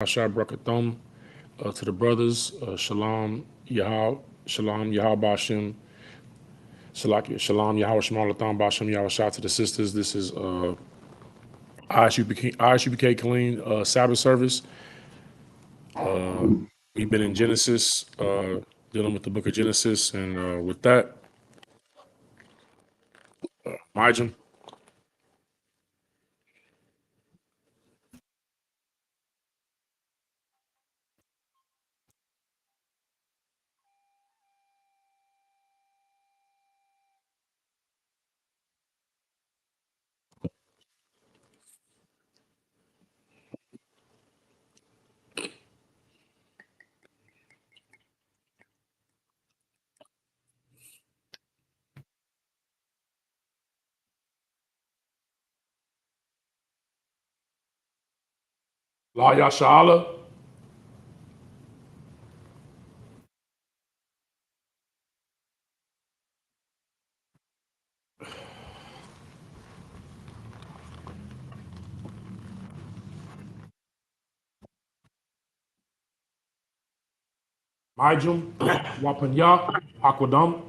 Ashar Brakathum to the brothers. Shalom Yahal Bashim, Shalom Yahweh Shemal Latham Bashim Yahweh Shah to the sisters. This is ISUPK Killeen Sabbath service. We've been in Genesis, dealing with the book of Genesis, and with that, Majim. La Yashala. Majum, Wapanya, Aquadam.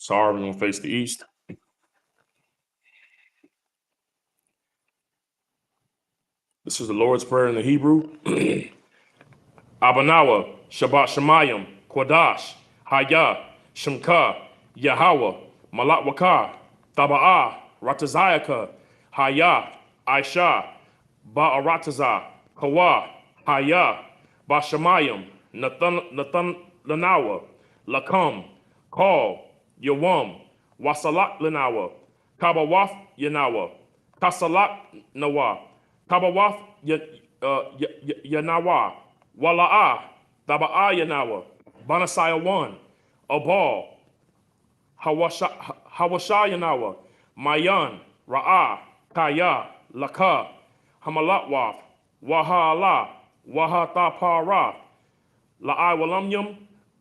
Sorry, we're going to face the east. This is the Lord's Prayer in the Hebrew. Abanawa, Shabbat Shemayim, Kodash, Haya, Shemka, Yahweh, Malak Taba'ah, Ratazayaka, Haya, Aisha, Ba'arataza, Kawa, Haya, Bashamayim, Nathan Lanawa, Lakam, Call, Yawam, Wasalak Lanawa, Kabawaf Yanawa, Kasalak Nawa, Kabawaf Yanawa, Wala'ah, Taba'ah Yanawa, Banasaya 1, Abal, Hawasha Yanawa, Mayan, Ra'ah, Kaya, Laka, Hamalatwaf, Wahala, Wahatapara, La'ai Walamyam,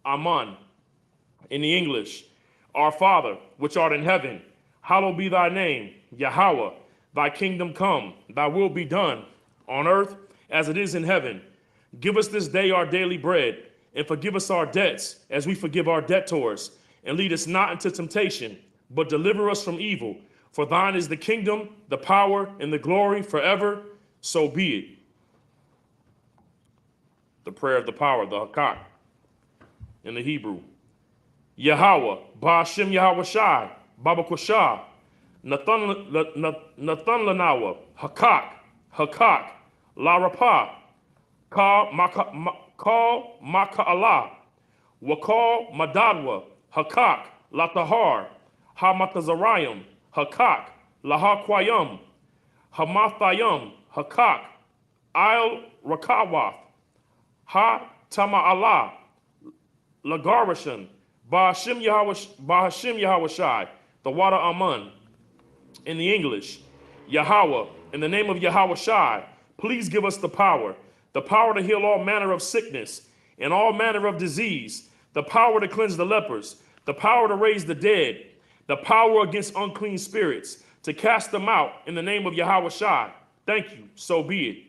Aman. In the English, Our Father, which art in heaven, hallowed be thy name, Yahweh, thy kingdom come, thy will be done, on earth as it is in heaven. Give us this day our daily bread, and forgive us our debts as we forgive our debtors. And lead us not into temptation, but deliver us from evil. For thine is the kingdom, the power, and the glory forever. So be it. The prayer of the power, the Hakak, in the Hebrew. Yahweh, Ba'ashem Yahweh Shai, Baba Koshah, Nathan Lanawa, Hakak, La Rapa, Ka Maka Allah, Wakal Madadwa, Hakak, La Tahar, Hamatazarayim, Hakak, La Hakwayam, Hamathayam, Hakak, Il Rakawath, Ha Tama Allah, Lagarashan, Ba'ashem Yahweh Shai, the water Amun. In the English, Yahweh, in the name of Yahweh Shai, please give us the power to heal all manner of sickness and all manner of disease, the power to cleanse the lepers, the power to raise the dead, the power against unclean spirits, to cast them out in the name of Yahweh Shai. Thank you, so be it.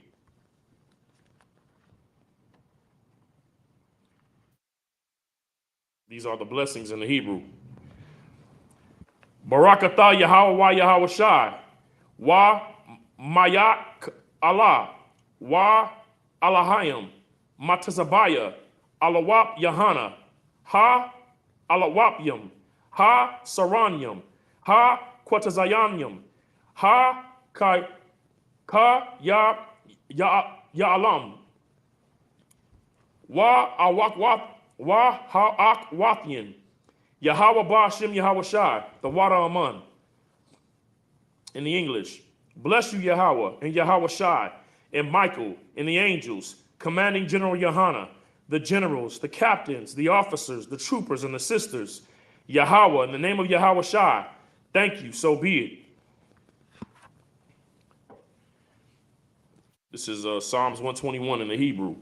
These are the blessings in the Hebrew. Barakatah Yahweh wa Yahweh Shai, wa Mayak Allah, wa Alahayim, Matazabaya, Alawap Yahana, ha Alawapyam, ha Saranyam, ha Quatazayanyam, ha Kai Ka ya alam. Wa ha'ak wathian. Yahweh Ba'ashem Yahweh Shai, the water Aman. In the English, bless you, Yahweh, and Yahweh Shai, and Michael, and the angels, commanding General Yohana, the generals, the captains, the officers, the troopers, and the sisters. Yahweh, in the name of Yahweh Shai, thank you, so be it. This is Psalms 121 in the Hebrew.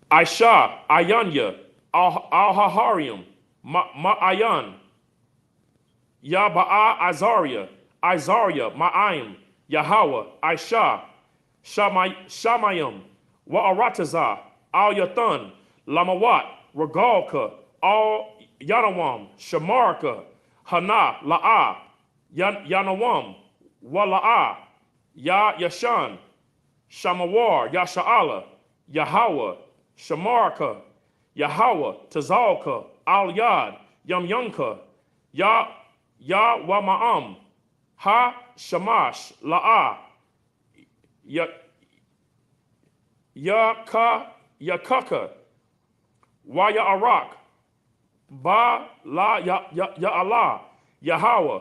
Aisha, Ayanya, Al-Haharium, Ma'ayan, Yaba'a, Azariah, Ma'ayim, Yahweh, Aisha, Shamayim, Wa'arataza, Al-Yathan, Lamawat, Regalka, Al-Yanawam, Shamarka, Hana, La'a, Yanawam, Wala'a, Yashan, Shamawar, Yasha'ala, Yahweh, Shamarka, Yahweh, Tazalka, Al-Yad, Yamyunka, wa Ma'am, Ha Shamash, La'a, Yakaka, Wa Arak, Ba La Allah, Yahweh,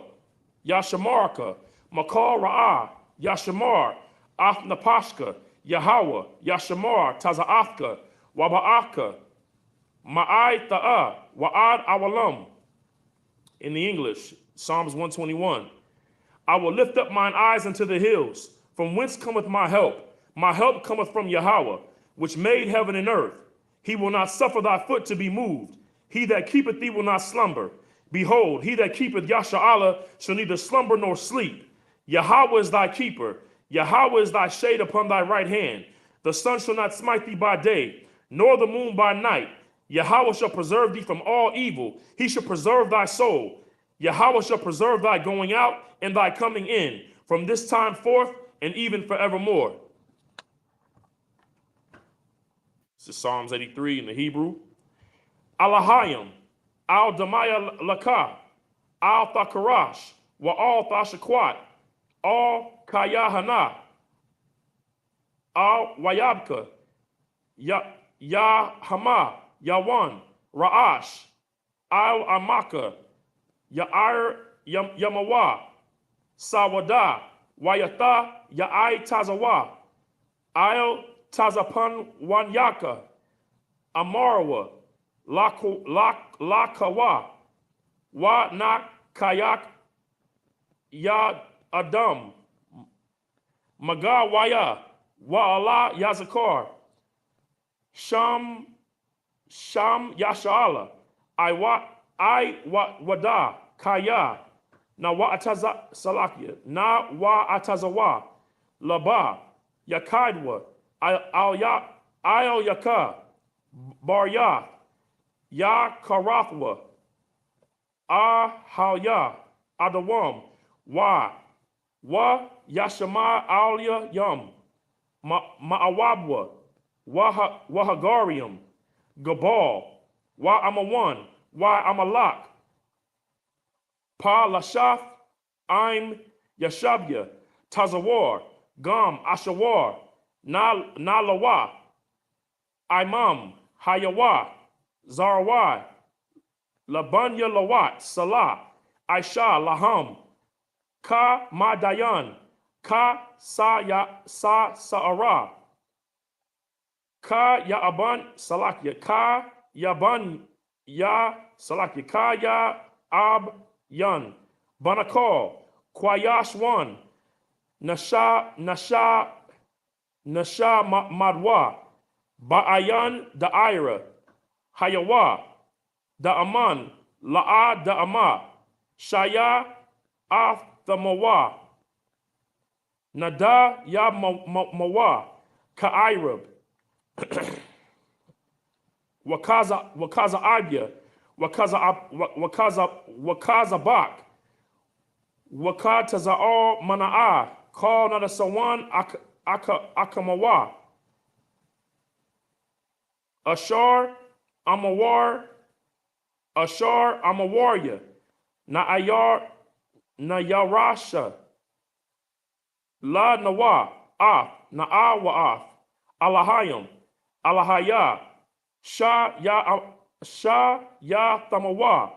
Yashamarka, Makal Ra'ah, Yashamar, Napashka, Yahweh, Yashamar, Taza'athka, Waba'aka, Ma'ai Ta'a, Wa'ad Awalam. In the English, Psalms 121. I will lift up mine eyes unto the hills. From whence cometh my help? My help cometh from Yahweh, which made heaven and earth. He will not suffer thy foot to be moved. He that keepeth thee will not slumber. Behold, he that keepeth Yasha'Allah shall neither slumber nor sleep. Yahweh is thy keeper. Yahweh is thy shade upon thy right hand. The sun shall not smite thee by day, nor the moon by night. Yahweh shall preserve thee from all evil. He shall preserve thy soul. Yahweh shall preserve thy going out and thy coming in, from this time forth and even forevermore. This is Psalms 83 in the Hebrew. Alahayim, Al-Damaya Laka, Al-Thakarash, Wa'al-Thashakwat, Al-Kayahana, Al-Wayabka, Yahama, Yawan, Ra'ash, Al-Amaka, Ya'ir Yamawa, Sawada, Wayatha, Ya'ai Tazawa, Al Tazapan Wanyaka, Amarwa, Lakawa, Wa Na Kayak, Ya Adam, Magawaya, Wa Allah Yazakar, Sham Yasha'Allah, I Wada, Kaya, Na Wa Ataza Salakia, Na Wa Atazawa, Laba, Yakaidwa, Al Yaka, Barya, Ya Karathwa, Haya, Adawam, Wa Yashama Alia Yum, Ma'awabwa, Wahagarium, Gabal, Wa Amawan, Wa Amalak, Pa Lashaf, Im Yashabya, Tazawar, Gam Ashawar, Nalawa, Imam, Hayawa, Zarawai, Labanya Lawat, Salah, Aisha, Laham, Ka Madayan, Ka Sa'ara, Ka Ya'aban Salakia, Ka Yaban Ya Salakia, Ka Ya Ab Yan, Banakal, Kwayashwan, Nasha Madwa, Ba'ayan Da'ira, Hayawa, Da'aman, La'a Da'ama, Shaya Athamawa, Nada Ya Mawa, Ka'irab, Wakaza Abya, Wakaza Bak, Wakataza'al Mana'a, Call Nada Sawan Akamawa, Ashar Amawar, Ashar Amawarya, Na'ayar Nayarasha, La Nawa, Af, Na'a wa Af, Alahayim, Alahaya, Sha Ya Thamawa,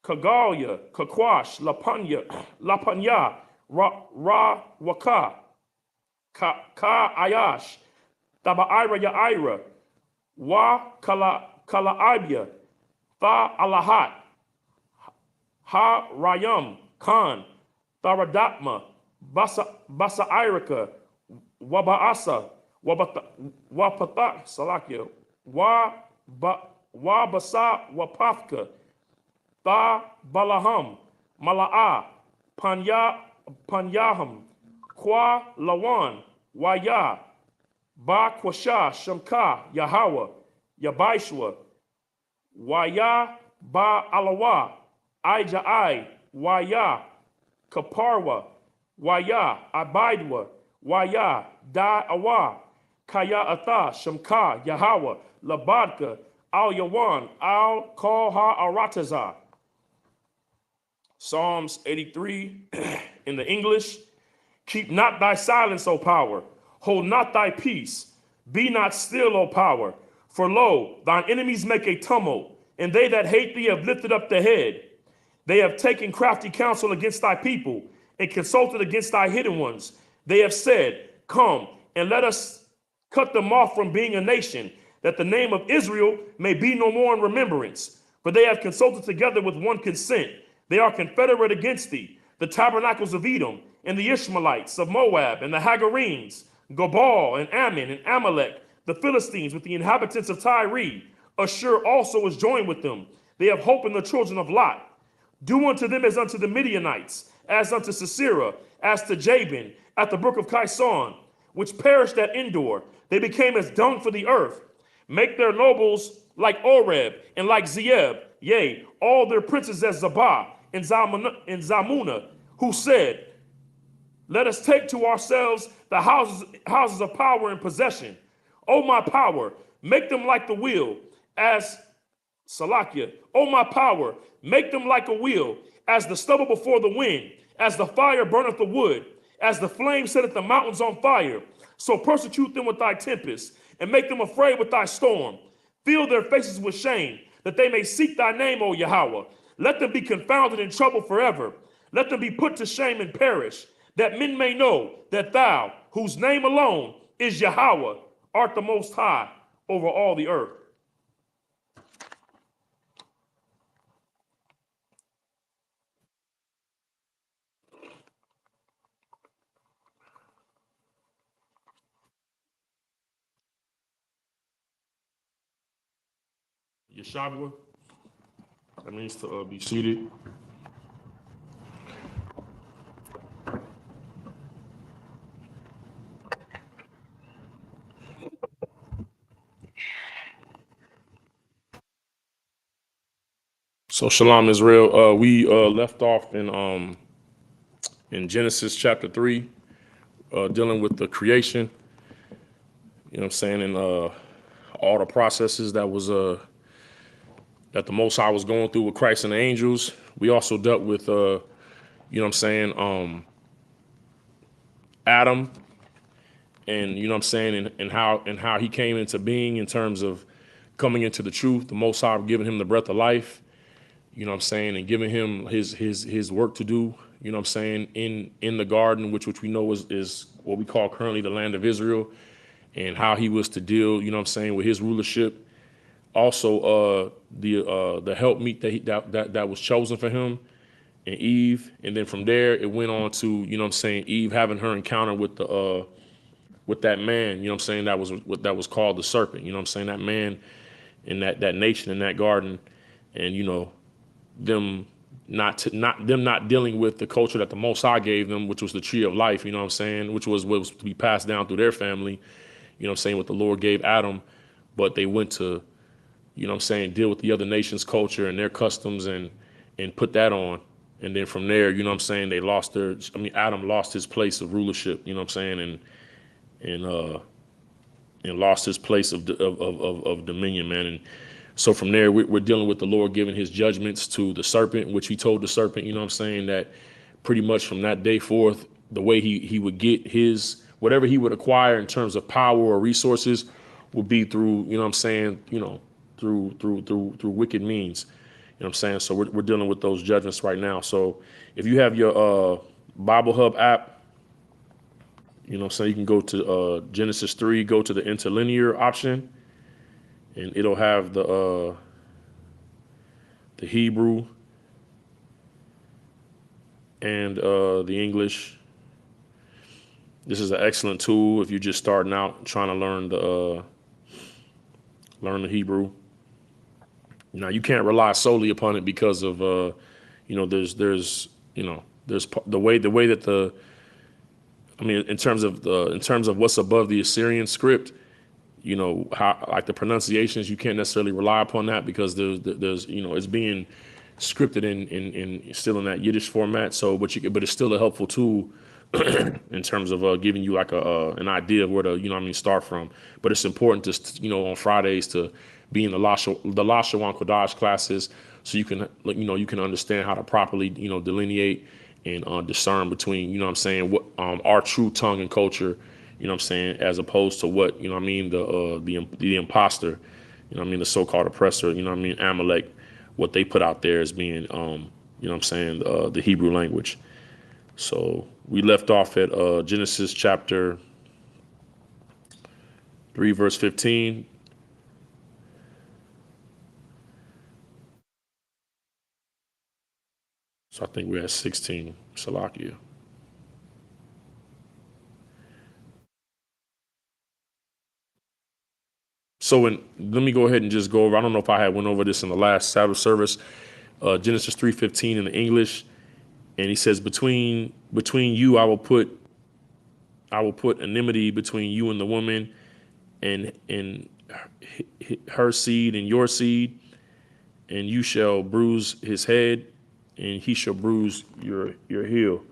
Kagalia, Kakwash, Lapanya, Lapanya, Ra Waka, Ka Ayash, Tabaira Yaira, Kala Ibia, Tha Alahat, Ha Rayam, Khan, Tharadatma, Basa Irika, Wabaasa, Wapatha, Salakia, Wabasa, Wapafka, Tha Balaham, Mala'a, Panyaham, Kwa Lawan, Waya, Ba Kwasha, Shamka, Yahawa, Yabaishwa, Waya, Ba Alawa, Ijai, Waya, Kaparwa, Waya, Abidwa, Waya, Da Awa, Kaya Atha, Shamka, Yahawa, Labadka, Al Yawan, Al Koha Arataza. Psalms 83 in the English. Keep not thy silence, O power. Hold not thy peace. Be not still, O power. For lo, thine enemies make a tumult, and they that hate thee have lifted up the head. They have taken crafty counsel against thy people, and consulted against thy hidden ones. They have said, come, and let us cut them off from being a nation, that the name of Israel may be no more in remembrance. For they have consulted together with one consent. They are confederate against thee, the tabernacles of Edom, and the Ishmaelites of Moab, and the Hagarenes, Gobal, and Ammon, and Amalek, the Philistines with the inhabitants of Tyre. Ashur also is joined with them. They have hope in the children of Lot. Do unto them as unto the Midianites, as unto Sisera, as to Jabin, at the brook of Kison, which perished at Endor. They became as dung for the earth. Make their nobles like Oreb, and like Zeeb, yea, all their princes as Zabah, and Zamuna, who said, let us take to ourselves the houses of power and possession. O my power, make them like the wheel, as Salakia. O my power, make them like a wheel, as the stubble before the wind, as the fire burneth the wood, as the flame setteth the mountains on fire. So persecute them with thy tempest, and make them afraid with thy storm. Fill their faces with shame, that they may seek thy name, O Yahweh. Let them be confounded in trouble forever. Let them be put to shame and perish, that men may know that thou, whose name alone is Yahweh, art the most high over all the earth. Yeshavua, that means to be seated. So Shalom Israel, we left off in Genesis chapter 3, dealing with the creation, you know what I'm saying, and all the processes that was that the Most High was going through with Christ and the angels. We also dealt with you know what I'm saying, Adam, and you know what I'm saying, and how he came into being in terms of coming into the truth, the Most High giving him the breath of life, you know what I'm saying, and giving him his work to do, you know what I'm saying, in the garden, which we know is what we call currently the land of Israel, and how he was to deal, you know what I'm saying, with his rulership. Also, the helpmeet that was chosen for him, and Eve, and then from there it went on to, you know what I'm saying, Eve having her encounter with that man, you know what I'm saying, that was called the serpent, you know what I'm saying, that man in that nation in that garden, and you know, them not dealing with the culture that the Most High gave them, which was the tree of life, you know what I'm saying, which was what was to be passed down through their family, you know what I'm saying, what the Lord gave Adam, but they went to, you know what I'm saying, deal with the other nations' culture and their customs and put that on. And then from there, you know what I'm saying, Adam lost his place of rulership, you know what I'm saying, and lost his place of dominion, man. And so from there, we're dealing with the Lord giving his judgments to the serpent, which he told the serpent, you know what I'm saying, that pretty much from that day forth, the way he would get his whatever he would acquire in terms of power or resources would be through, you know what I'm saying, through wicked means. You know what I'm saying? So we're dealing with those judgments right now. So if you have your Bible Hub app, you know what I'm saying, you can go to Genesis 3, go to the interlinear option, and it'll have the Hebrew and the English. This is an excellent tool if you're just starting out trying to learn the Hebrew. Now you can't rely solely upon it because of there's the way that in terms of what's above the Assyrian script, how like the pronunciations, you can't necessarily rely upon that because there's it's being scripted in still in that Yiddish format. So but it's still a helpful tool in terms of giving you like an idea of where to start from. But it's important to on Fridays to be in the Lashawan Kodash classes so you can understand how to properly delineate and discern between what our true tongue and culture, as opposed to what the imposter, the so-called oppressor, Amalek, what they put out there as being the Hebrew language. So we left off at Genesis chapter 3 verse 15. So I think we're at 16, Salakia. So let me go ahead and just go over. I don't know if I had went over this in the last Sabbath service. Genesis 3:15 in the English, and he says, between you I will put enmity between you and the woman, and her seed and your seed, and you shall bruise his head, and he shall bruise your heel.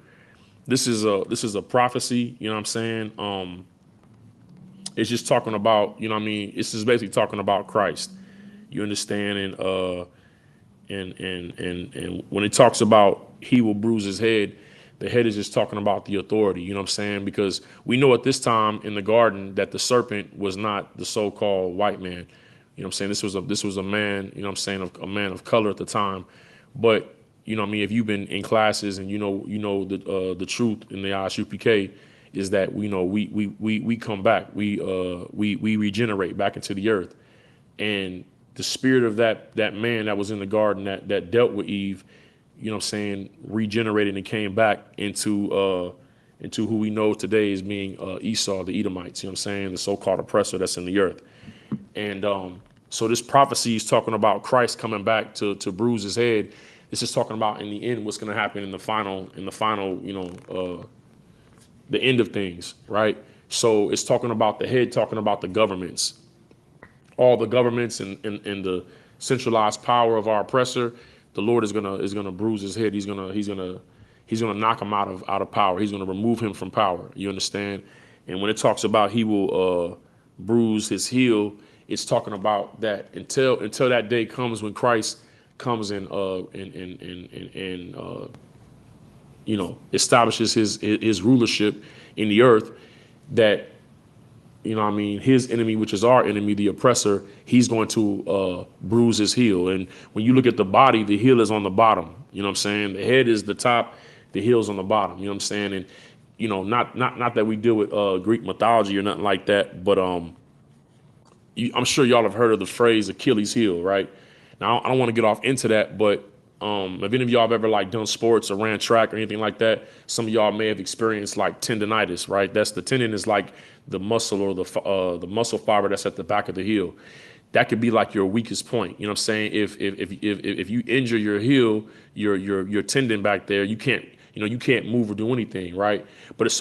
This is a prophecy. You know what I'm saying? It's just talking about, this is basically talking about Christ. You understand? And when it talks about he will bruise his head, the head is just talking about the authority, you know what I'm saying? Because we know at this time in the garden that the serpent was not the so-called white man. You know what I'm saying? This was a man, you know what I'm saying, a man of color at the time. But, if you've been in classes and the truth in the ISUPK is that we come back, we regenerate back into the earth, and the spirit of that man that was in the garden that dealt with Eve, regenerated and came back into who we know today as being Esau, the Edomites. You know what I'm saying, the so-called oppressor that's in the earth, and so this prophecy is talking about Christ coming back to bruise his head. This is talking about in the end what's going to happen in the final, the end of things, right? So it's talking about the head, talking about the governments, all the governments and the centralized power of our oppressor. The Lord is gonna bruise his head. He's gonna knock him out of power. He's gonna remove him from power. You understand? And when it talks about he will bruise his heel, it's talking about that until that day comes when Christ comes and establishes his rulership in the earth, that his enemy, which is our enemy, the oppressor, he's going to bruise his heel. And when you look at the body, the heel is on the bottom. You know what I'm saying? The head is the top, the heel's on the bottom. You know what I'm saying? And not that we deal with Greek mythology or nothing like that, but I'm sure y'all have heard of the phrase Achilles heel, right? Now I don't want to get off into that, but if any of y'all have ever like done sports or ran track or anything like that, some of y'all may have experienced like tendonitis, right? That's the tendon is like the muscle or the muscle fiber that's at the back of the heel. That could be like your weakest point. You know what I'm saying? If you injure your heel, your tendon back there, you can't move or do anything, right? But it's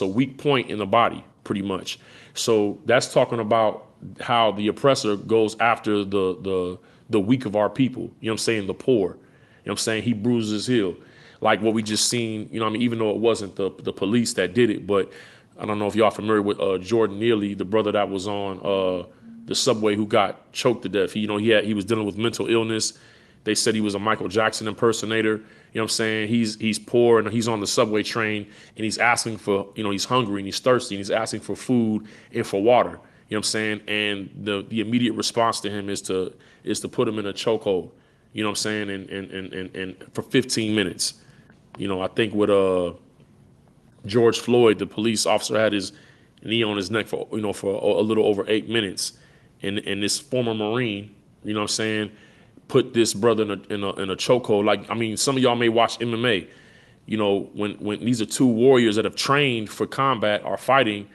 a weak point in the body, pretty much. So that's talking about how the oppressor goes after the weak of our people. You know what I'm saying? The poor. You know what I'm saying? He bruises his heel. Like what we just seen, even though it wasn't the police that did it, but I don't know if y'all familiar with Jordan Neely, the brother that was on the subway who got choked to death. He was dealing with mental illness, They said he was a Michael Jackson impersonator. You know what I'm saying? He's poor and he's on the subway train and he's asking for, he's hungry and he's thirsty and he's asking for food and for water. You know what I'm saying? And the immediate response to him is to put him in a chokehold. You know what I'm saying? And for 15 minutes. I think with George Floyd, the police officer had his knee on his neck for a little over 8 minutes, and this former Marine, you know what I'm saying, put this brother in a chokehold. Like, I mean, some of y'all may watch MMA. When these are two warriors that have trained for combat or fighting,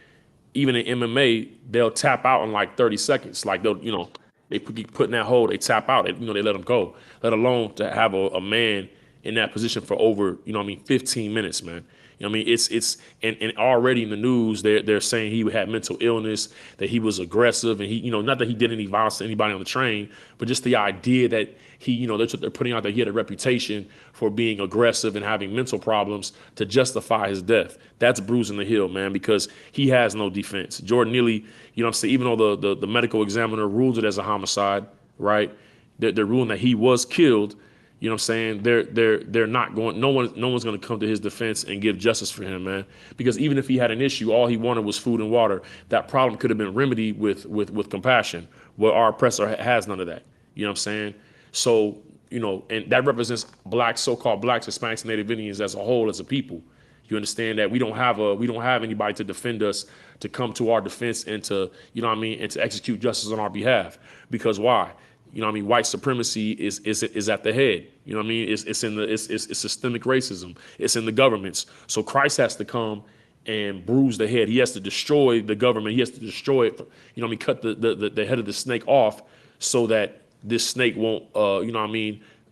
even in MMA, they'll tap out in like 30 seconds. Like they put in that hold, they tap out, they let them go. Let alone to have a man in that position for over, 15 minutes, man. It's and already in the news they're saying he had mental illness, that he was aggressive, and he, not that he did any violence to anybody on the train, but just the idea that he, they're putting out that he had a reputation for being aggressive and having mental problems to justify his death. That's bruising the heel, man, because he has no defense. Jordan Neely, I'm saying, even though the medical examiner ruled it as a homicide, right? They're ruling that he was killed. You know what I'm saying? They're not going. No one's going to come to his defense and give justice for him, man. Because even if he had an issue, all he wanted was food and water. That problem could have been remedied with compassion. Well, our oppressor has none of that. You know what I'm saying? So, and that represents blacks, so-called blacks, Hispanics, and Native Indians as a whole, as a people. You understand that we don't have anybody to defend us, to come to our defense, and to, and to execute justice on our behalf. Because why? White supremacy is at the head. It's systemic racism. It's in the governments. So Christ has to come and bruise the head. He has to destroy the government. He has to destroy it. Cut the head of the snake off, so that this snake won't,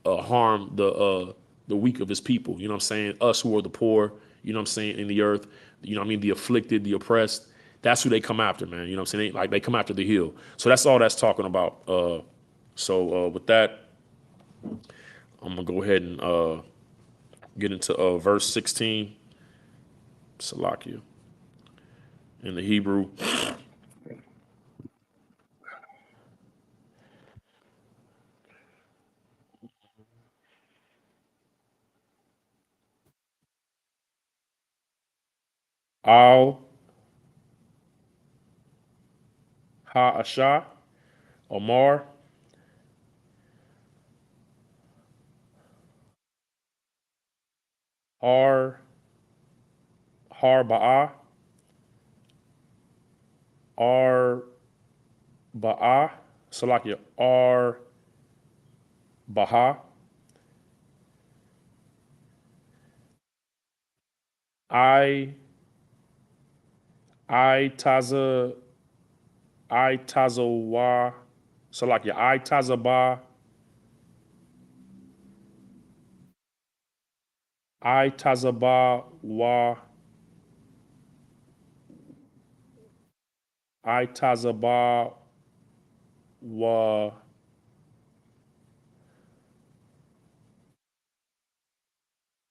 harm the weak of his people. You know what I'm saying? Us who are the poor. You know what I'm saying? In the earth. The afflicted, the oppressed. That's who they come after, man. You know what I'm saying? They come after the heel. So that's all that's talking about. So with that, I'm gonna go ahead and get into verse 16, Salakia, in the Hebrew. Al Ha-Ashah, Omar, Har Har Ar Ba'a, Salakia, Ar Baha, I I Taza I Tazawa, Salakia, I Tazaba, I Tazaba wa, I Tazaba wa,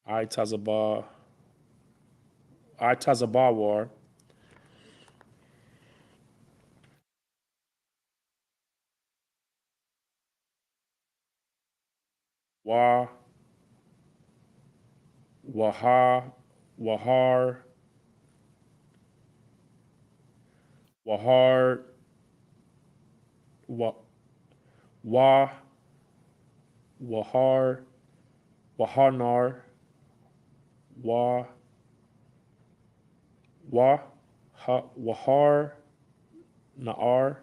I Tazaba, I Tazabawar, wa, waha, wahar, wahar, wa, wa, wahar, wahanar, wa, wa, ha, wahar, naar,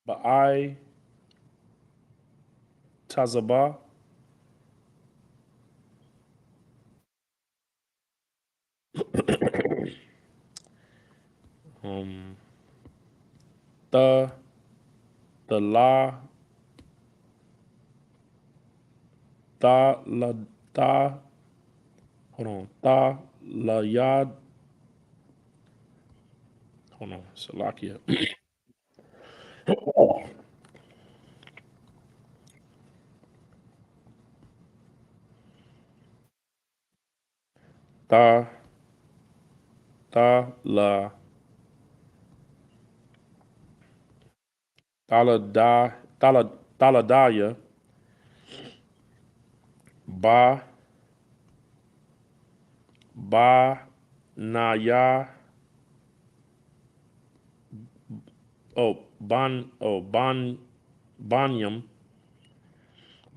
ba'ai, tazaba, um, the, the la, la, da, hold on, la yad, hold on, Salakia, da, la, Thaladaya, Ba, Naya,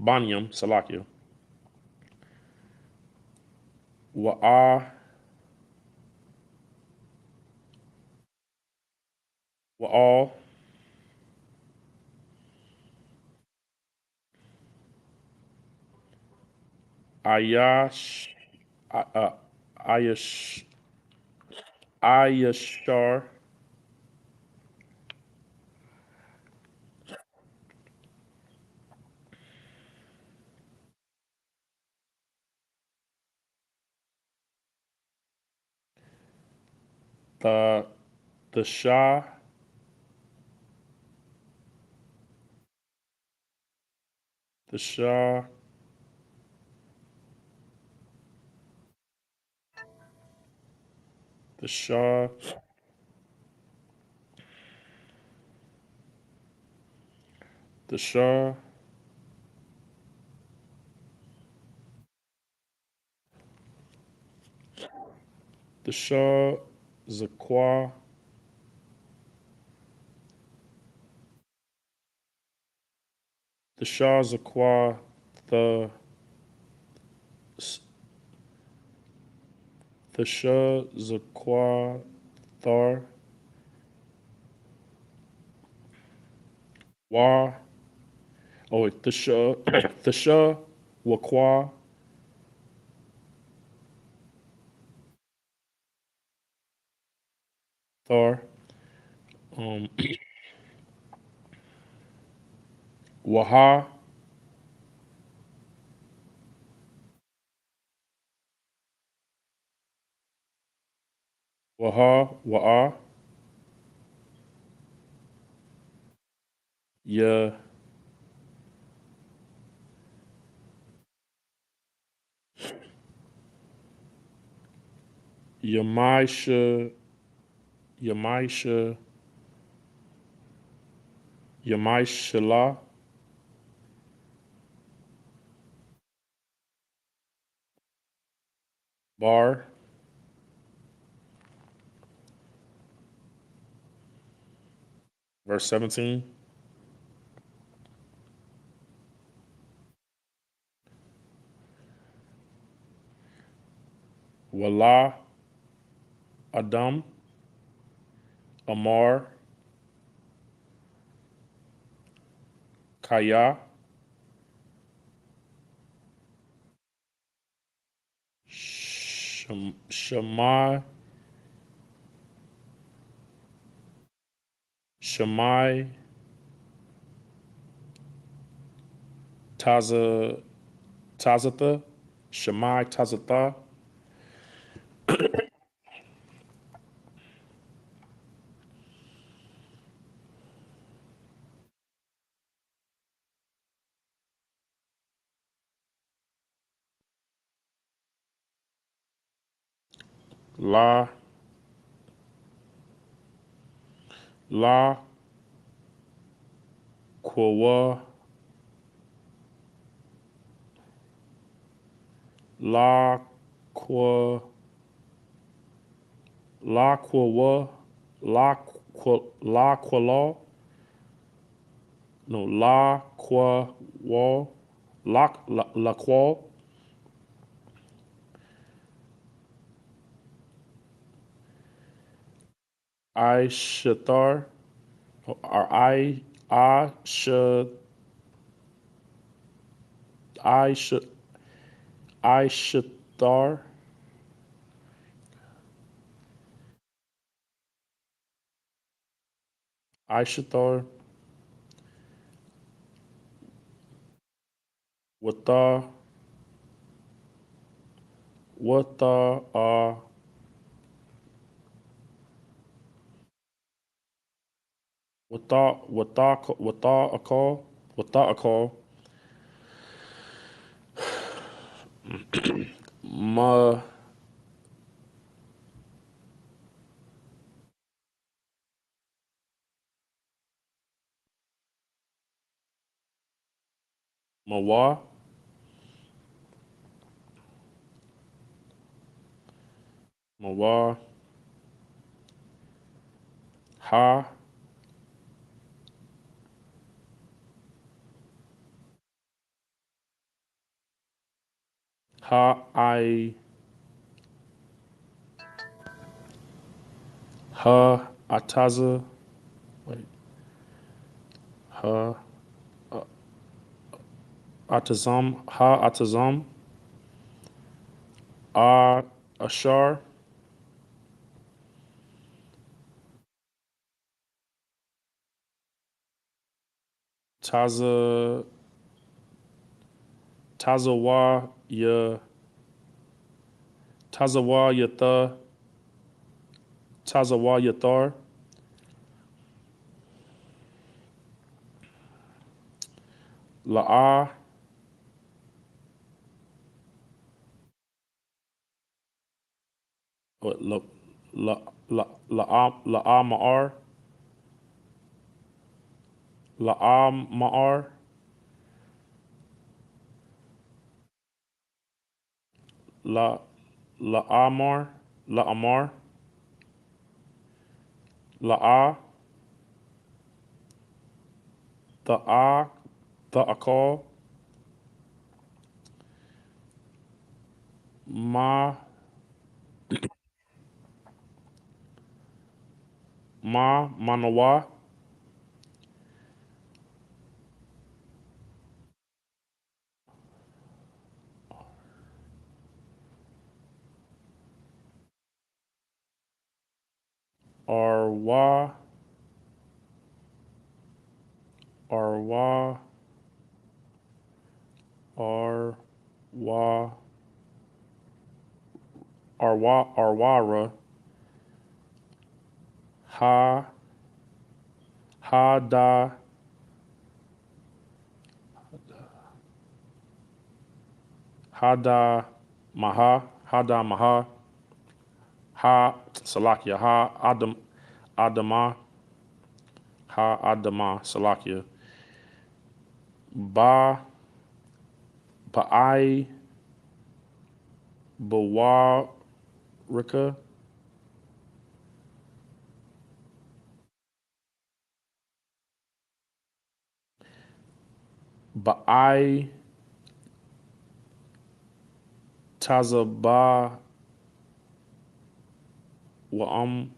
Banyam, Salakia, Wa'a, Wa'al, Ayash, Ayash, Ayashar, the the Shah, the Shah, the Shah, the Shah, the Shah, Zakwa, the Shah, Zakwa, the the Shah, Zakwa, Thar, Wa, oh wait, the Shah, the Shah, Wakwa, Thar, um, Waha, Wa'a, Ya, Yamaisha, Yamaisha, Yamaishala, Bar, verse 17. Wala, Adam, Amar, Kaya, Shemai, Shemai, Taza, Tazatha, Shemai, Tazatha, La, La, Kwawa, La, Kwa, La, Kwawa, La, Kwala, no, La, Kwa, Wa, La, Kwa, I, Shathar, or I, should, I, Shathar, I, Shathar, Wata, Wata, Wata, a call, Ma, Mawa, Mawa, Ha, Ha, Ha, Ataza, wait, Ha, Atazam, Ha, Atazam, Ashar, Taza, Tazawa, Tazawa, Yatha, Tazawa, Yathar, La'a, La, La'a Ma'ar, La'a Ma'ar, La, La'amar, La'amar, La'a, Tha'ak, Tha'akal, Manawa, Arwa, Arwa, Arwa, Arwara, Ha, Hada, Hada, Maha, Hada Maha, Ha, Salakia, Ha, Adama, Ha, Adama, Salakia, Ba, Ba'ai, Bawarika, Ba'ai, Tazaba, Wa'am,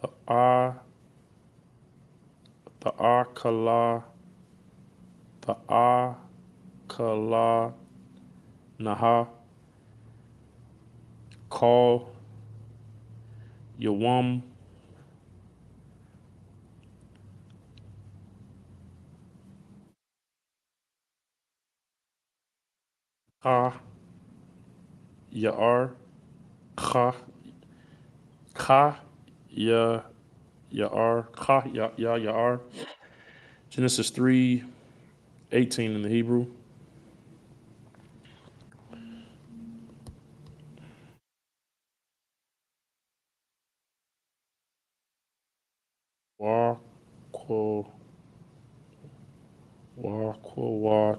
Ta'a, Ta'akala, Ta'akala, Naha, Call, Yawam, Ha, Ya'ar, Kha, Kha, Ya, Ya'ar, Kha, Ya'ar. Genesis 3:18 in the Hebrew. Wa, Ko, Wa, Ko, Wa,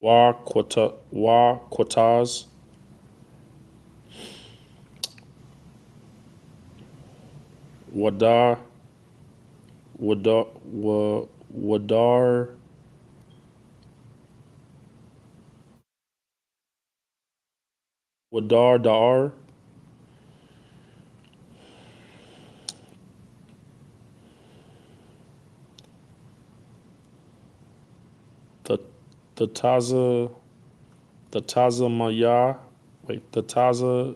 Wa, Quataz, Wadar, Wadar, Dar, the the Taza, the Taza Maya, wait, the Taza,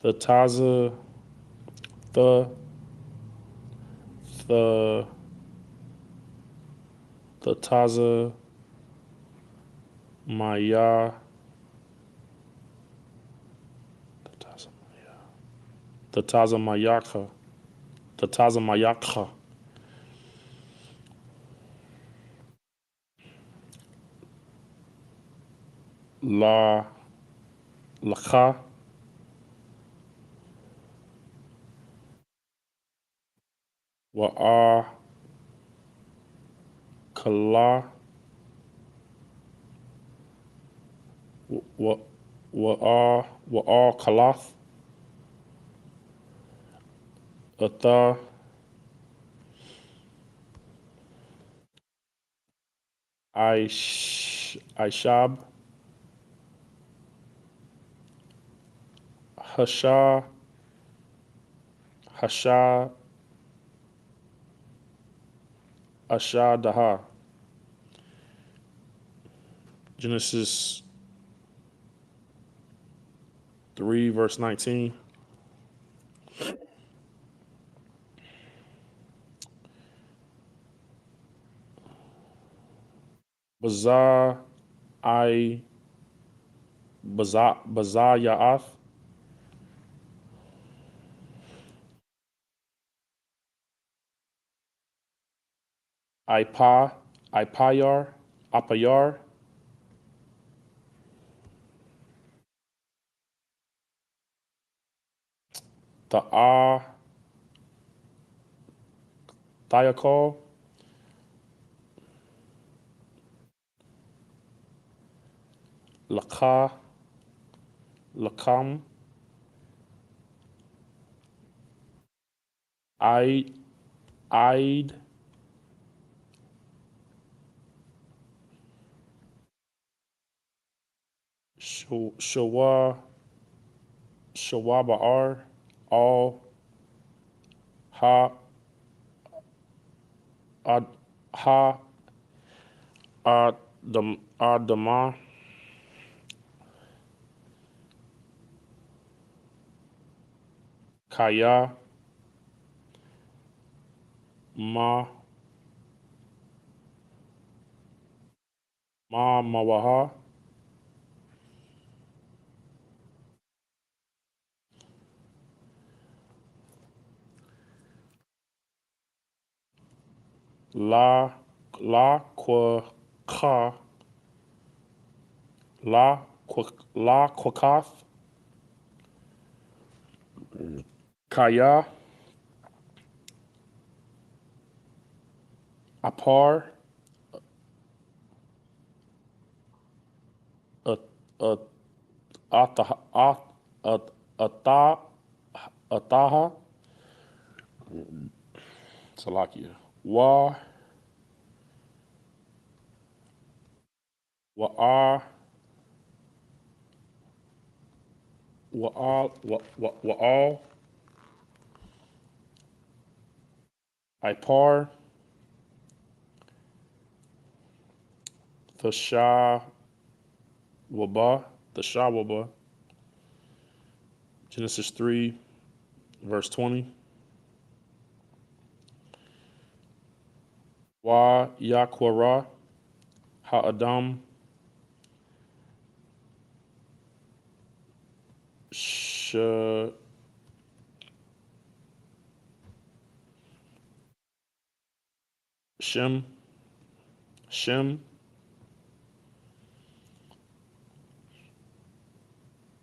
the the the Taza Maya, the Taza. Tatazamayakha. Tatazamayakha. La Lakha. Wa'a Kala. Wa'a Kalath. Atha. Aishab. Hasha. Hasha. Ashadaha. Genesis 3, verse 19. Baza I Baza Ya'ath. Ipa Ipayar. Apayar. Ta'a Thiakol. Lakha. Lakam. I Id. Shawa Shawaba'ar. All Ha Ad Ha Adama. Kaya Ma Mawaha. La La Kwa La Kwakath. Kaya Apar. At At Ataha. Ataha. Salakia. Wa'ar. Wa'al. Ipar. Thasha Waba. Thasha Waba. Genesis 3, verse 20. Wa Yaquara. Ha'adam. Sh Shem. Shem.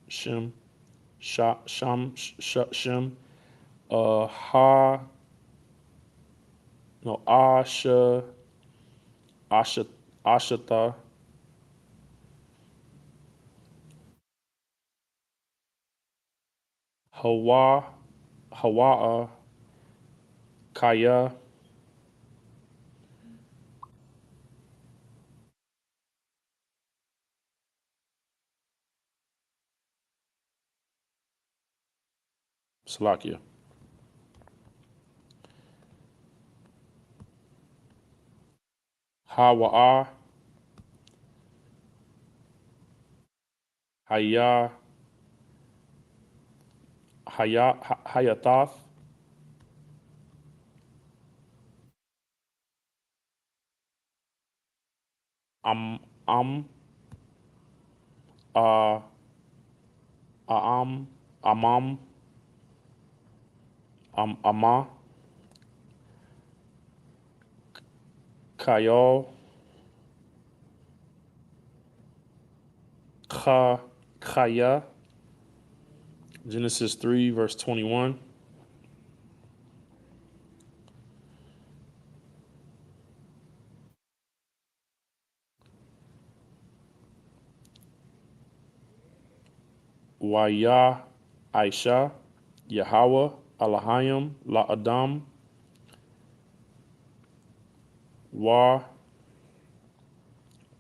Shem. Shem. Ha. No, Asha, Ashata. Hawa, Hawa'a. Kaya. Salakia. Hawa'a. Haya. Hayatath. Am, uh, Amam. Ama, Kayal, Kaya, Genesis 3, verse 21. Waya, Aisha, Yahweh, Alahayim, La Adam, Wa,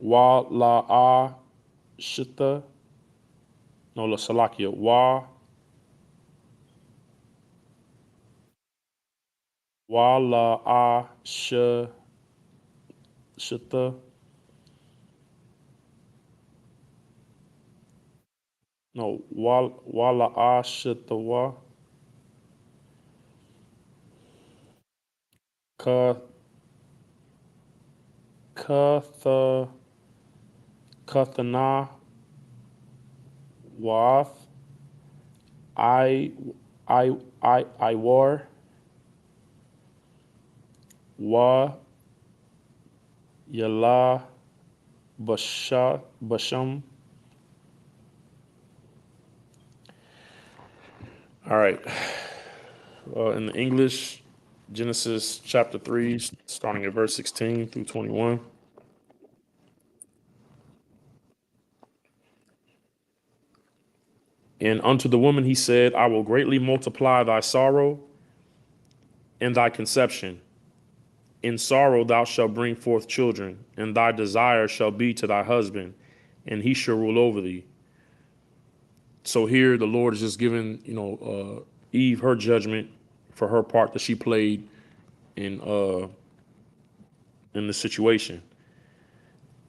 La Shita, no, La Salakia, La Shita, no, La Shita, Ka, Katha, Kathana, Wath, I, I war, Wa, Yala, Basham. All right. In the English, Genesis chapter 3, starting at verse 16 through 21. And unto the woman he said, I will greatly multiply thy sorrow and thy conception. In sorrow thou shalt bring forth children, and thy desire shall be to thy husband, and he shall rule over thee. So here the Lord is just giving, Eve her judgment for her part that she played in the situation.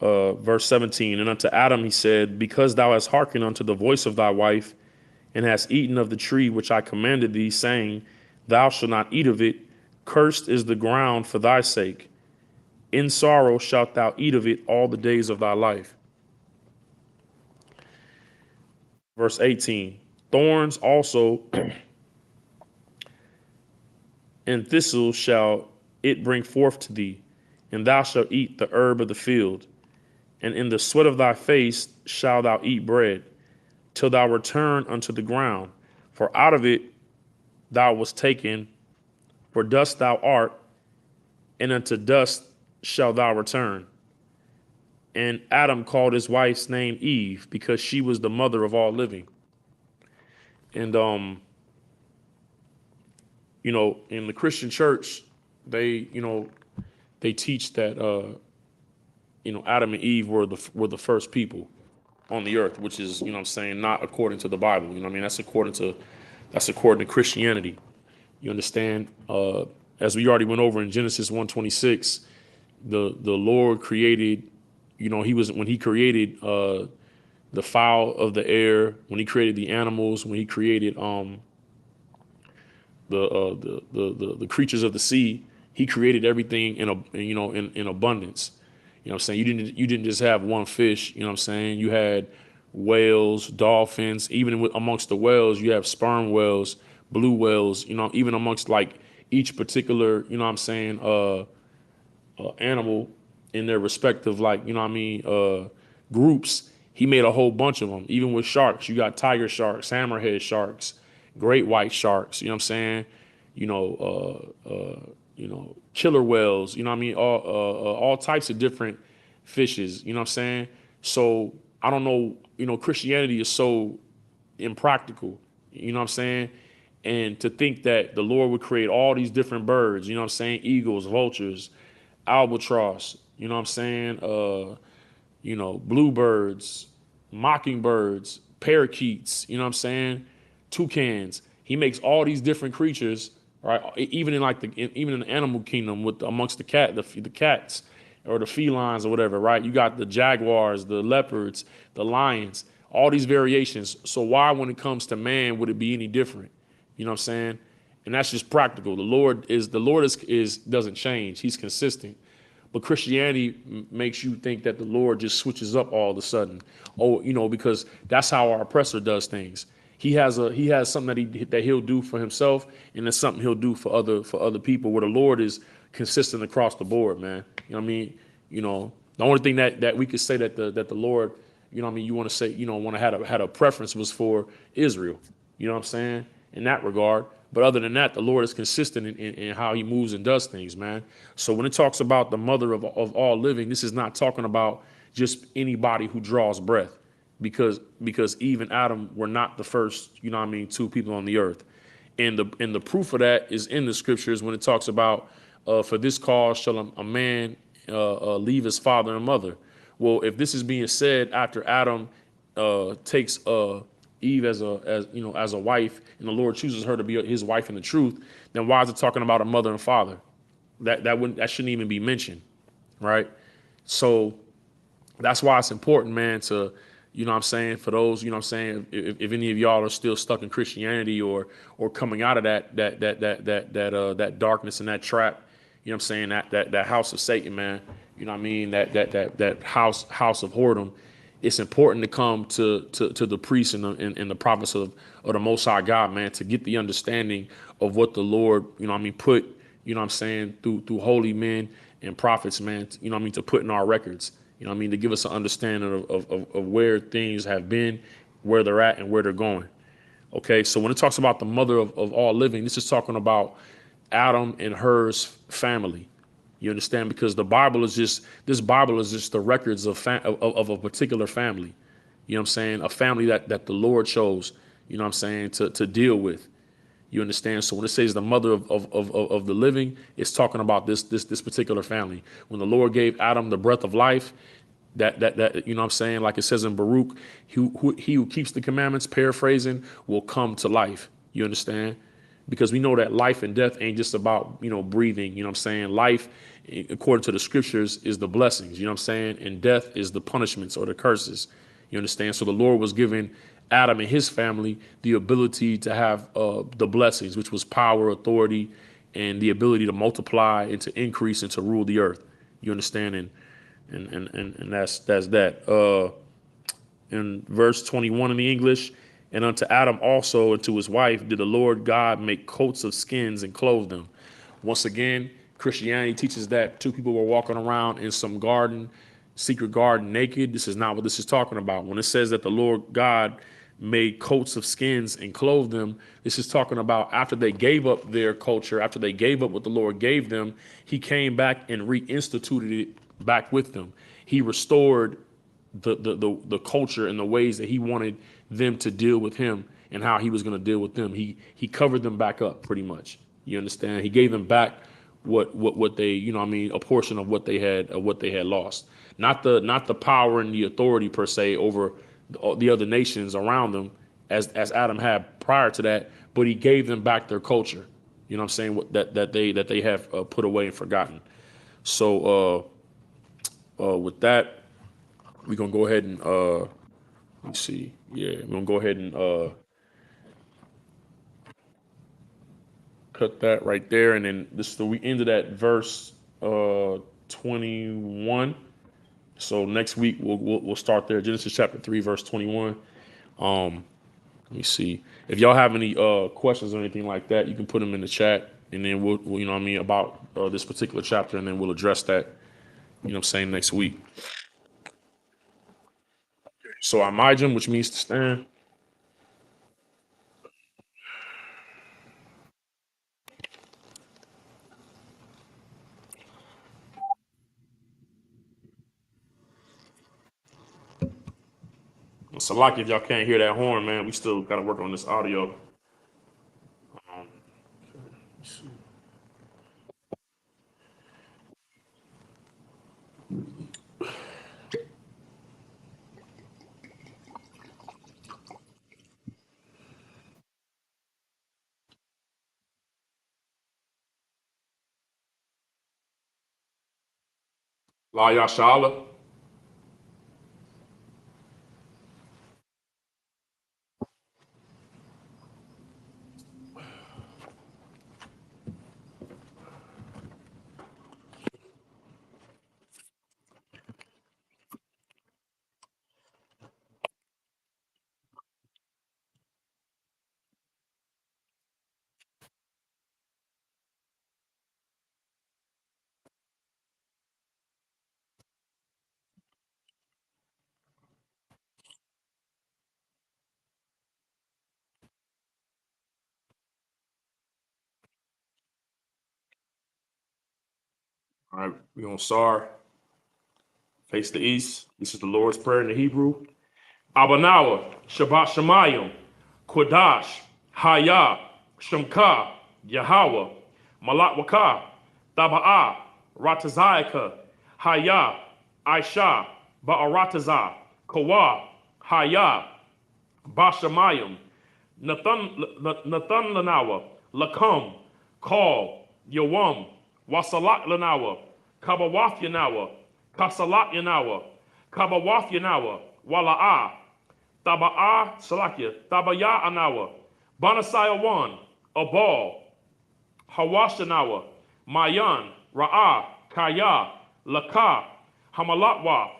Verse 17, and unto Adam he said, because thou hast hearkened unto the voice of thy wife, and hast eaten of the tree which I commanded thee, saying, thou shalt not eat of it, cursed is the ground for thy sake. In sorrow shalt thou eat of it all the days of thy life. Verse 18, thorns also and thistles shall it bring forth to thee, and thou shalt eat the herb of the field. And in the sweat of thy face shalt thou eat bread, till thou return unto the ground. For out of it thou wast taken, for dust thou art, and unto dust shalt thou return. And Adam called his wife's name Eve, because she was the mother of all living. And in the Christian church, they teach that Adam and Eve were the first people on the earth, which is, what I'm saying, not according to the Bible. I mean, that's according to Christianity. You understand? As we already went over in Genesis 1:26, the Lord created, when he created the fowl of the air, when he created the animals, when he created the creatures of the sea, he created everything in abundance. You know what I'm saying? You didn't just have one fish, you know what I'm saying? You had whales, dolphins, even amongst the whales, you have sperm whales, blue whales, even amongst like each particular, you know what I'm saying, animal in their respective, like, groups. He made a whole bunch of them. Even with sharks, you got tiger sharks, hammerhead sharks, great white sharks, you know what I'm saying? Killer whales, all types of different fishes, you know what I'm saying? So I don't know, Christianity is so impractical, you know what I'm saying? And to think that the Lord would create all these different birds, you know what I'm saying? Eagles, vultures, albatross, you know what I'm saying? Bluebirds, mockingbirds, parakeets, you know what I'm saying? Toucans. He makes all these different creatures, right? Even in the animal kingdom with amongst the cats or the felines or whatever, right? You got the jaguars, the leopards, the lions, all these variations. So why, when it comes to man, would it be any different? You know what I'm saying? And that's just practical. The Lord is doesn't change. He's consistent. But Christianity makes you think that the Lord just switches up all of a sudden. Oh, because that's how our oppressor does things. He has something that he'll do for himself, and it's something he'll do for other people. Where the Lord is consistent across the board, man. You know what I mean? You know, the only thing that we could say that the Lord, you know what I mean, you want to say, you know, want to had a preference was for Israel. You know what I'm saying? In that regard. But other than that, the Lord is consistent in how he moves and does things, man. So when it talks about the mother of all living, this is not talking about just anybody who draws breath, because Eve and Adam were not the first, you know what I mean, two people on the earth. And the proof of that is in the scriptures when it talks about for this cause shall a man leave his father and mother. Well, if this is being said after Adam takes Eve as a wife, and the Lord chooses her to be his wife in the truth, then why is it talking about a mother and father? That shouldn't even be mentioned, right? So that's why it's important, man, to, you know what I'm saying, for those, you know what I'm saying, if any of y'all are still stuck in Christianity or coming out of that darkness and that trap, you know what I'm saying, that house of Satan, man, you know what I mean, that house of whoredom. It's important to come to the priests and the prophets of the Most High God, man, to get the understanding of what the Lord, you know what I mean, put, you know what I'm saying, through holy men and prophets, man, you know what I mean, to put in our records. You know what I mean? To give us an understanding of where things have been, where they're at, and where they're going. Okay, so when it talks about the mother of all living, this is talking about Adam and her's family. You understand? Because this Bible is just the records of a particular family. You know what I'm saying? A family that the Lord chose, you know what I'm saying, to deal with. You understand? So when it says the mother of the living, it's talking about this particular family. When the Lord gave Adam the breath of life, that you know what I'm saying, like it says in Baruch, he who keeps the commandments, paraphrasing, will come to life. You understand? Because we know that life and death ain't just about, you know, breathing. You know what I'm saying? Life, according to the scriptures, is the blessings. You know what I'm saying? And death is the punishments or the curses. You understand? So the Lord was giving Adam and his family the ability to have the blessings, which was power, authority, and the ability to multiply and to increase and to rule the earth. You understand? And that's that. In verse 21 in the English, and unto Adam also and to his wife did the Lord God make coats of skins and clothe them. Once again, Christianity teaches that two people were walking around in some garden, secret garden, naked. This is not what this is talking about. When it says that the Lord God made coats of skins and clothed them, this is talking about after they gave up their culture, after they gave up what the Lord gave them, he came back and reinstituted it back with them. He restored the culture and the ways that he wanted them to deal with him and how he was going to deal with them. He covered them back up pretty much. You understand? He gave them back what they, you know what I mean, a portion of what they had lost. Not the power and the authority per se over the other nations around them as Adam had prior to that, but he gave them back their culture. You know what I'm saying? That they have put away and forgotten. So with that, we're gonna go ahead and let's see. Yeah, we're gonna go ahead and cut that right there, and then this so we ended at verse 21. So next week we'll start there. Genesis chapter 3, verse 21. Let me see. If y'all have any questions or anything like that, you can put them in the chat, and then we'll you know what I mean, about this particular chapter, and then we'll address that. You know what I'm saying, next week. So Imajim, which means to stand. So like if y'all can't hear that horn, man, we still got to work on this audio. La Yashala. All right, we're on Sar. Face the east. This is the Lord's Prayer in the Hebrew. Abanawa, Shabbat Shemayim, Kodash, Haya, Shemka, Yahweh, Malak Waka, Taba'ah, Ratazayaka, Haya, Aisha, Ba'aratazah, Kawa, Haya, Bashamayim, Nathan Lanawa, Lakam, Call, Yawam, Wasalak Lanawa, Kabawaf Yanawa, Kasalak Yanawa, Kabawaf Yanawa, Wala'ah, Taba'ah Salakia, Tabaya Anawa, Banasaya 1, Abal, Hawashanawa, Mayan, Ra'ah, Kaya, Laka, Hamalatwa,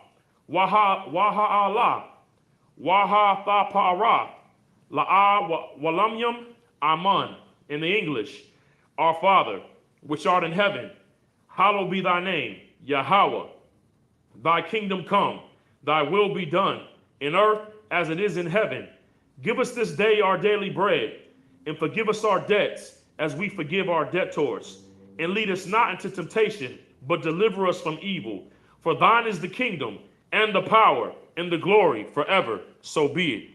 Waha Waha Thapara, La'a Walamyam, Aman, in the English, Our Father, which art in heaven, hallowed be thy name, Yahweh. Thy kingdom come, thy will be done, in earth as it is in heaven. Give us this day our daily bread, and forgive us our debts, as we forgive our debtors. And lead us not into temptation, but deliver us from evil. For thine is the kingdom, and the power, and the glory forever. So be it.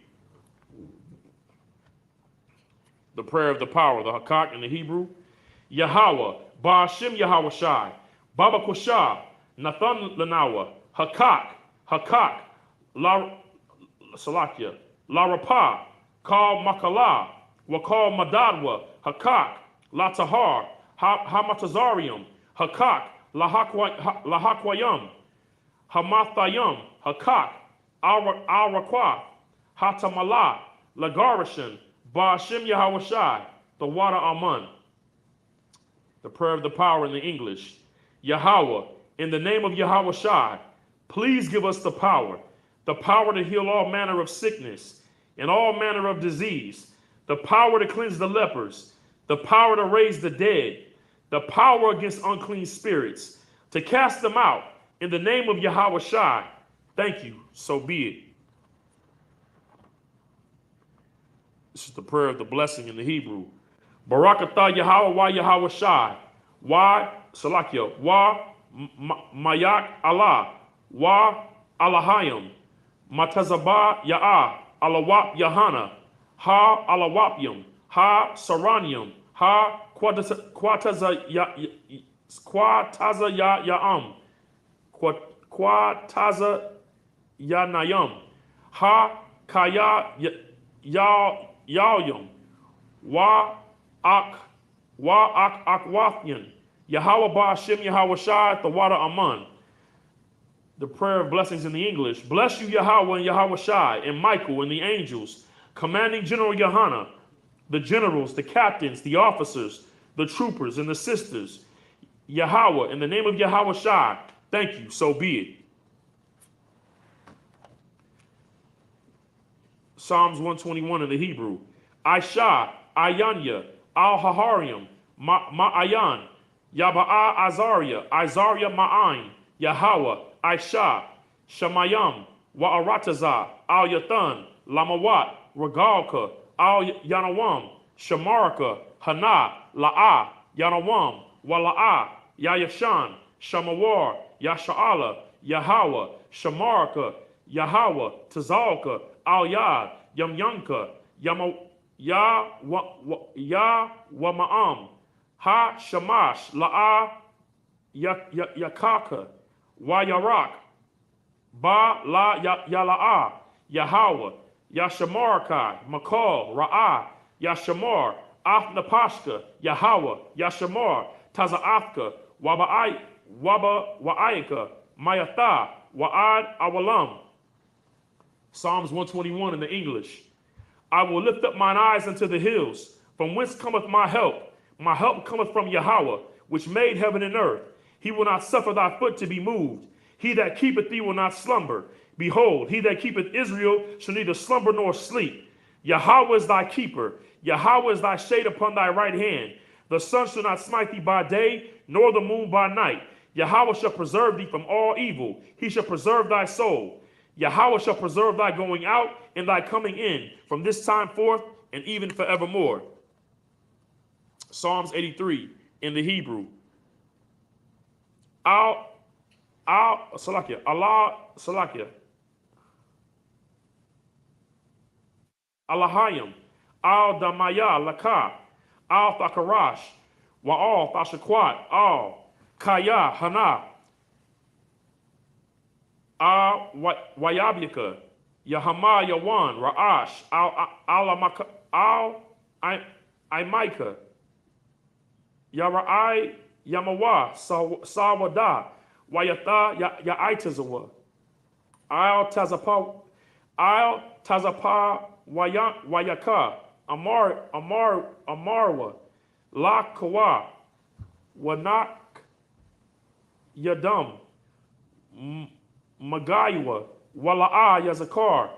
The prayer of the power, the Hakak in the Hebrew. Yahweh, Ba'ashem Yahweh Shai, Baba Koshah, Nathan Lanawa, Hakak, La Salakia, La Rapa, Kal Makala, Wakal Madadwa, Hakak, La Tahar, Hamatazarium, Hakak, Lahakwayam, Hamathayam, Hakak, Arakwa, Hatamala, Lagarishan, Ba'ashem Yahweh Shai, the water Aman. The prayer of the power in the English. Yahweh, in the name of Yahweh Shai, please give us the power to heal all manner of sickness and all manner of disease, the power to cleanse the lepers, the power to raise the dead, the power against unclean spirits, to cast them out in the name of Yahweh Shai. Thank you, so be it. This is the prayer of the blessing in the Hebrew. Barakatah Yahweh wa Yahweh Shai, wa Salakia, wa Mayak Allah, wa Alahayim, Matazabah Ya'ah, Alawap Yahana, ha Alawapyam, ha Saranium, ha Quataza Ya'am, Quataza Yanayam, ha Kaya Yawyam, wa Akwafyan, Yahweh Ba'ashem Yahweh Shai, the water Aman. The prayer of blessings in the English. Bless you, Yahweh and Yahweh Shai, and Michael and the angels, commanding General Yohana, the generals, the captains, the officers, the troopers, and the sisters. Yahweh, in the name of Yahweh Shai, thank you, so be it. Psalms 121 in the Hebrew. Aisha, Ayanya, Al-Haharium, Ma'ayan, Yaba'a Azariah, Ma'ain, Yahweh, Aisha, Shemayam, Wa'aratazah, Al-Yathan, Lamawat, Regalka, Al-Yanawam, Shamaraka, Hana, La'ah, Yanawam, Wala'ah, Yayashan, Shamawar, Yasha'ala, Yahweh, Shamaraka, Yahweh, Tazalka, Al-Yad, Yamyanka, Ya Wama'am, Ha Shamash, La'ah, Yakaka, Wa Yarak, Ba La Yala'ah, Yahweh, Yashamarakai, Makal, Ra'ah, Yashamar, Afnapashka, Yahweh, Yashamar, Taza'afka, Wa'ayika, Mayatha, Wa'ad Awalam. Psalms 121 in the English. I will lift up mine eyes unto the hills, from whence cometh my help. My help cometh from Yahweh, which made heaven and earth. He will not suffer thy foot to be moved. He that keepeth thee will not slumber. Behold, he that keepeth Israel shall neither slumber nor sleep. Yahweh is thy keeper. Yahweh is thy shade upon thy right hand. The sun shall not smite thee by day, nor the moon by night. Yahweh shall preserve thee from all evil. He shall preserve thy soul. Yahweh shall preserve thy going out and thy coming in from this time forth and even forevermore. Psalms 83 in the Hebrew. Al Salakia. Allah Salakia. Alahayim. Al Damaya Laka. Al Thakarash. Wa'al Thashakwat. Al Kaya Hana. Al Wayabika. Yahama Yawan. Ra'ash. Al Imaika. Yara'ai Yamawa. Sawada. Wayatha Ya'itazawa. Al Tazapa Wayaka. Amarwa. La Kawa. Wanak Yadam. Magaiwa. Wala'a Yazakar.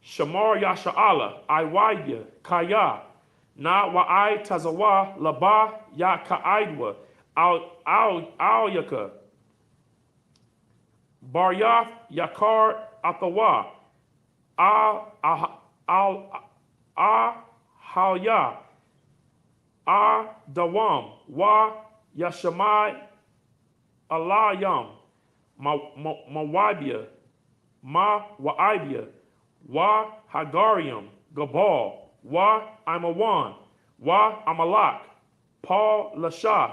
Shamar Yasha'ala. Iwaya. Kaya. Na Wa'ai Tazawa. Laba Ya Ka'aidwa. Al Yaka. Baryath Yakar Athawa. Halya. Dawam. Wa Yashamai Alayam. Mawabia. Ma Wa'ibia. Wa Hagarium. Gabal. Wa Imawan. Wa Amalak. Paul Lashah.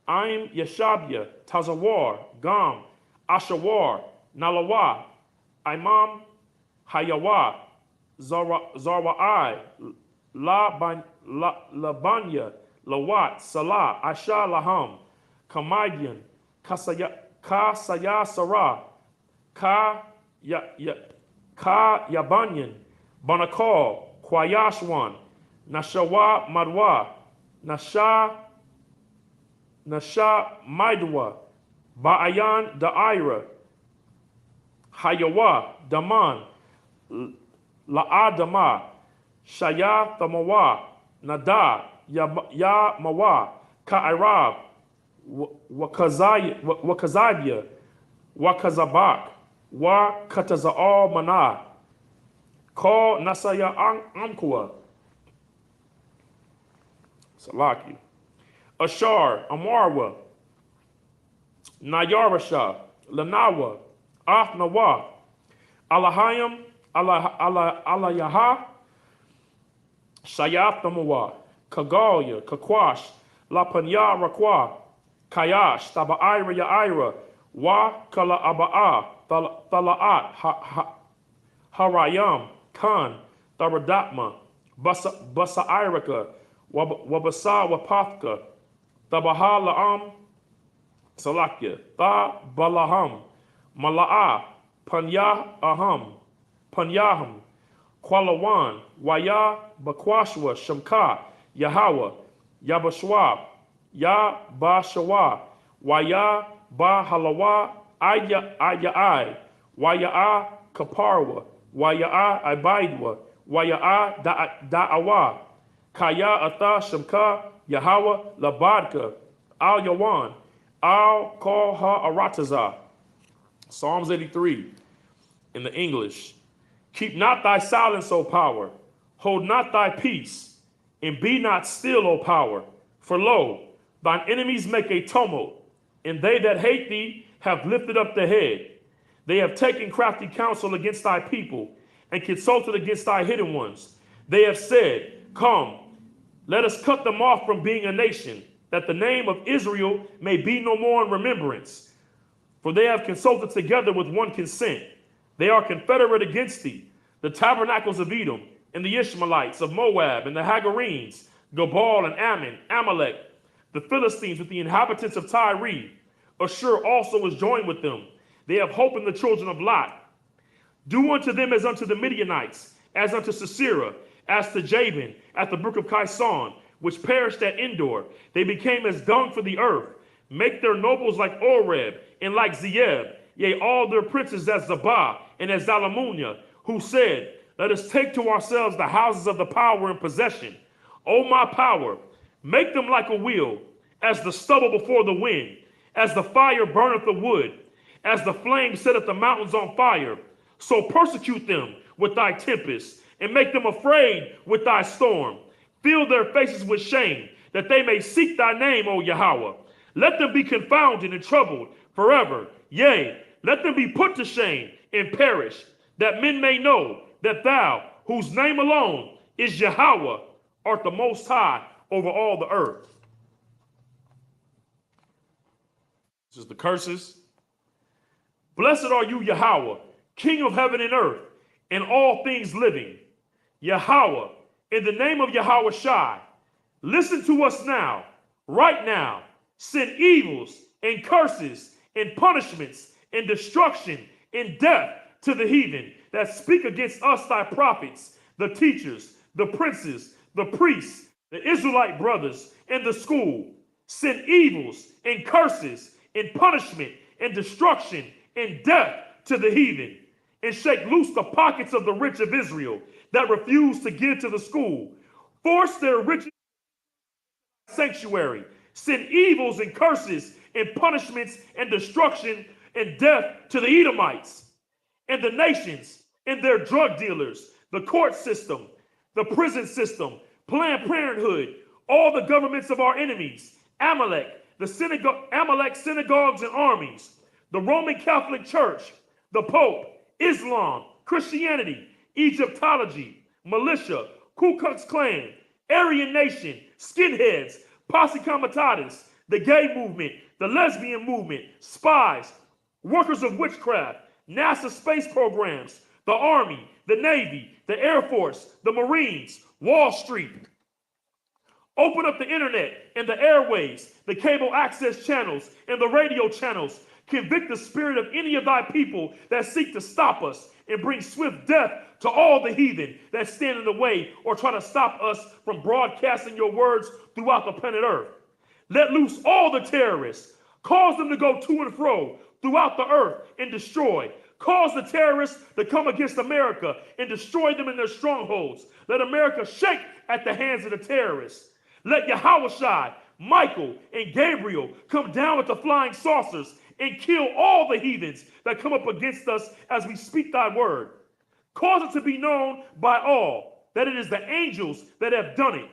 Aim Yashabia. Tazawar. Gam. Ashawar. Nalawa. Imam Hayawa. Zarwa'ai. Labanya. Lawat. Salah. Asha Laham. Kamadian. Kasaya Sarah. Ka Yabanyan. Banakal. Kwayashwan. Nashawa Madwa. Nasha Maidwa. Ba'ayan Da'ira. Hayawa. Daman. La'adama. Shaya Thamawa. Nada. Ya Mawa. Ka'irab. Wakazabia. Wakazabak. Wa Kataza'al Mana. Call Nasaya Amkwa. Salaki. Ashar. Amarwa. Nayarasha. Lanawa. Afnawa. Alahayam. Alayaha. Shayathamawa. Kagalia. Kakwash. Lapanya Rakwa. Kayash. Taba'ira Ya'ira. Wa Kala Aba'a. Tala'at. Harayam. Khan. Taradatma. Basa'iraka. Wabasa Wapathka. Tabaha La'am. Salakya. Ta Balaham. Mala'a. Panyaham. Kwalawan. Waya Bakwashwa. Shamka. Yahawa. Yabashwa. Ya Bashawa. Waya Ba Halawa. Aya'ai. Waya'a Kaparwa. Waya'a Ibaidwa. Waya'a Da'awa. Kaya Atha Shamka. Yahawa Labadka. Al Yawan. Al Call Ha Arataza. Psalms 83 in the English. Keep not thy silence, O power. Hold not thy peace, and be not still, O power. For lo, thine enemies make a tumult, and they that hate thee have lifted up the head. They have taken crafty counsel against thy people, and consulted against thy hidden ones. They have said, Come, let us cut them off from being a nation, that the name of Israel may be no more in remembrance. For they have consulted together with one consent. They are confederate against thee, the tabernacles of Edom, and the Ishmaelites of Moab, and the Hagarenes, Gabal and Ammon, Amalek, the Philistines with the inhabitants of Tyre. Ashur also is joined with them. They have hope in the children of Lot. Do unto them as unto the Midianites, as unto Sisera, as to Jabin, at the brook of Kison, which perished at Endor. They became as dung for the earth. Make their nobles like Oreb, and like Zeeb, yea, all their princes as Zabah, and as Zalamunia, who said, Let us take to ourselves the houses of the power in possession. O my power, make them like a wheel, as the stubble before the wind, as the fire burneth the wood, as the flame setteth the mountains on fire. So persecute them with thy tempest, and make them afraid with thy storm. Fill their faces with shame, that they may seek thy name, O Yahweh. Let them be confounded and troubled forever. Yea, let them be put to shame and perish, that men may know that thou, whose name alone is Yahweh, art the most high over all the earth. This is the curses. Blessed are you, Yahweh, King of heaven and earth, and all things living. Yahweh, in the name of Yahweh Shai, listen to us now, right now. Send evils and curses and punishments and destruction and death to the heathen that speak against us, thy prophets, the teachers, the princes, the priests, the Israelite brothers, and the school. Send evils and curses and punishment and destruction and death to the heathen, and shake loose the pockets of the rich of Israel that refuse to give to the school. Force their riches sanctuary. Send evils and curses and punishments and destruction and death to the Edomites and the nations and their drug dealers, the court system, the prison system, Planned Parenthood, all the governments of our enemies, Amalek, Amalek synagogues and armies, the Roman Catholic Church, the Pope, Islam, Christianity, Egyptology, militia, Ku Klux Klan, Aryan Nation, skinheads, posse comitatus, the gay movement, the lesbian movement, spies, workers of witchcraft, NASA space programs, the Army, the Navy, the Air Force, the Marines, Wall Street. Open up the internet and the airwaves, the cable access channels and the radio channels. Convict the spirit of any of thy people that seek to stop us, and bring swift death to all the heathen that stand in the way or try to stop us from broadcasting your words throughout the planet Earth. Let loose all the terrorists. Cause them to go to and fro throughout the earth and destroy. Cause the terrorists to come against America and destroy them in their strongholds. Let America shake at the hands of the terrorists. Let Yahushua, Michael, and Gabriel come down with the flying saucers and kill all the heathens that come up against us as we speak thy word. Cause it to be known by all that it is the angels that have done it.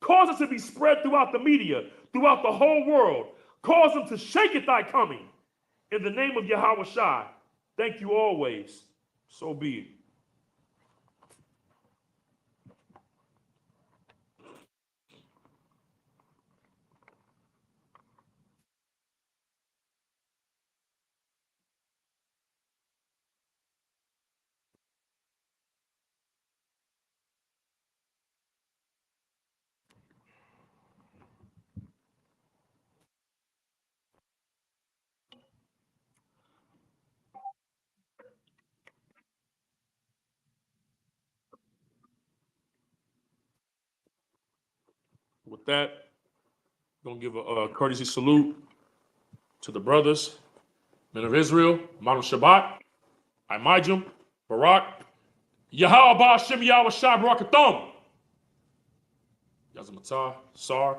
Cause it to be spread throughout the media, throughout the whole world. Cause them to shake at thy coming. In the name of Yahweh Shai, thank you always. So be it. With that, I'm going to give a courtesy salute to the brothers, men of Israel, Manu Shabbat, Imajim, Barak, Yahweh Ba'ashem Yahweh Shai Barakathon. Yazamatah, Sar,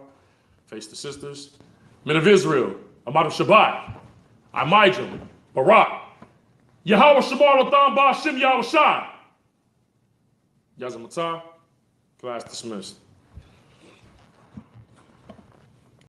face the sisters. Men of Israel, Amadu Shabbat, Imajim, Barak, Yahweh Shabbat Latham Ba'ashem Yahweh Shai. Yazamatah, class dismissed.